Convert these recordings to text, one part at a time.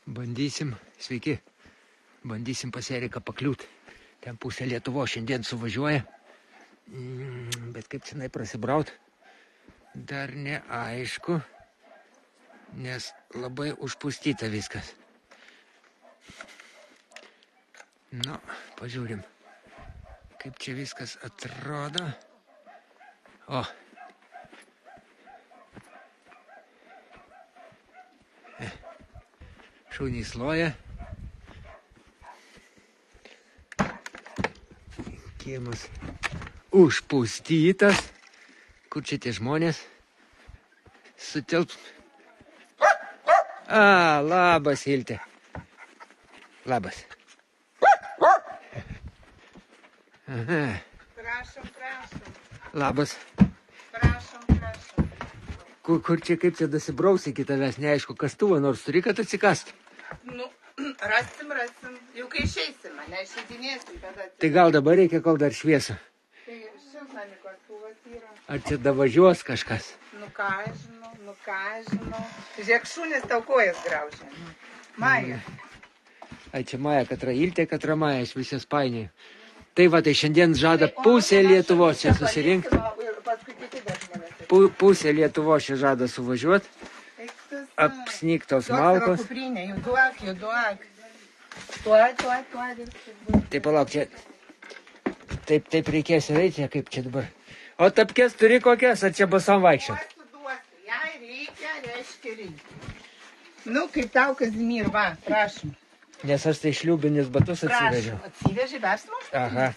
Bandysim, sveiki, bandysim pas Eriką pakliūt. Ten pusė Lietuvo šiandien suvažiuoja, bet kaip čianai prasibraut, dar neaišku, nes labai užpustyta viskas. Nu, pažiūrim, kaip čia viskas atrodo. O. Šunys loja. Kiemas užpustytas. Kur čia tie žmonės sutilps? Labas, Iltė. Labas. Aha. Prašom. Labas. Prašom. Kur čia kaip čia dasibraus iki tavęs, neaišku, kastuvą nors turi, kad atsikast. Nu, rasim. Jau kai išeisim, mane išeidinėsim, tada... Tai gal dabar reikia, kol dar šviesa. Tai šiltnamį kastuvas yra. Ar čia davažiuos kažkas? Nu ką aš žinau. Žiūrėk, šunis tau kojas graužia. Maja. Ai, čia Maja, katra Iltė, katra Maja, aš visas painioju. Tai va, tai šiandien žada pusė Lietuvos čia susirinkti. Pusė Lietuvos čia žada suvažiuoti. Apsnigtos malkos. Jau duok. Tuoj. Tai palauk, čia taip reikės eiti, kaip čia dabar. O tapkės turi kokias, ar čia basam vaikščiot? Jei reikia. Nu, kaip tau, Kazimir, va, prašom. Nes aš tai šliūbinis batus atsivežiau. Prašom, atsiveži versmas? Aha.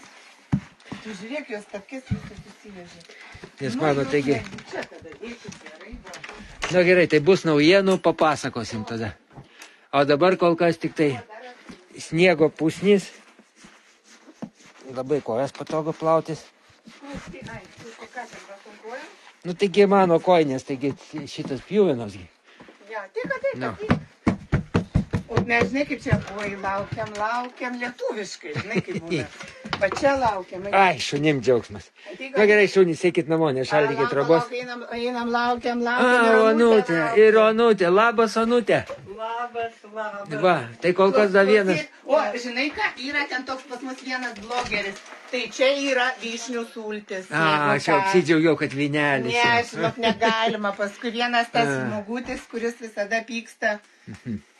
Tu žiūrėk, jos tapkės visus atsiveži. Nes mano, taigi... Na gerai, tai bus naujienų, papasakosim tada. O dabar kol kas tik tai sniego pusnys. Labai kojas patogu plautis. Nu taigi mano koinės, taigi šitas pjuvenos. Ja, tik. O mes žinai, kaip čia buvai, laukiam lietuviškai, žinai, kaip būna. Va čia laukiam. Ai, šunim džiaugsmas. Na gerai, šunys, eikit namo, nešaldykit trobos. Einam, laukiam. Onutė, ir Onutė, labas Onutė. Labas. Va, tai kol kas dar vienas. O, žinai ką, yra ten toks pas mus vienas blogeris. Tai čia yra vyšnių sultis. Aš jau apsidžiaugiau, kad vynelis. Ne, žinok, negalima. Paskui vienas tas žmogutis, kuris visada pyksta.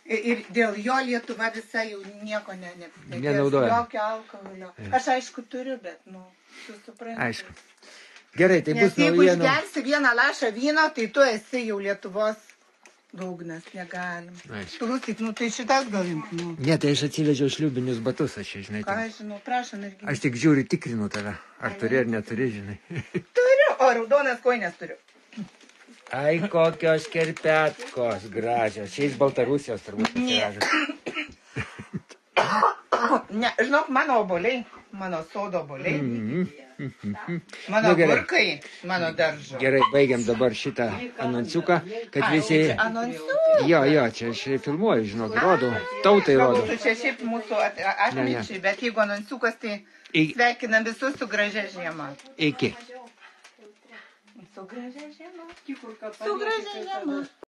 Ir dėl jo Lietuva visa jau nieko nenaudoja. Jokio alkoholio. Aš aišku turiu, bet, tu supranti. Aišku. Gerai, tai bus naujienų. Nes jeigu išgersi vieną lašą vyno, tai tu esi jau Lietuvos dugnas, negalim. Klausyk, tai šitas gal jums. Ne, tai aš atsivežiau šliūbinius batus, aš žinai. Ką aš žinau, prašom irgi. Aš tik žiūriu, tikrinu tave. Ar turi ar neturi, žinai. Turiu, o raudonas koinės turiu. Ai, kokios kerpetkos gražios. Šiais Baltarusijos turbūt gražios. Ne, žinok, mano oboliai, mano sodo oboliai, mano gurkai, mano daržo. Gerai, baigiam dabar šitą anonciuką, kad visi... Anonciuką? Jo, čia aš filmuoju, žinok, rodau, tautai rodau. Čia šiaip mūsų atminčiai, bet jeigu anonciukas, tai sveikinam visus su gražia žiema. Iki. Su gražia žiema.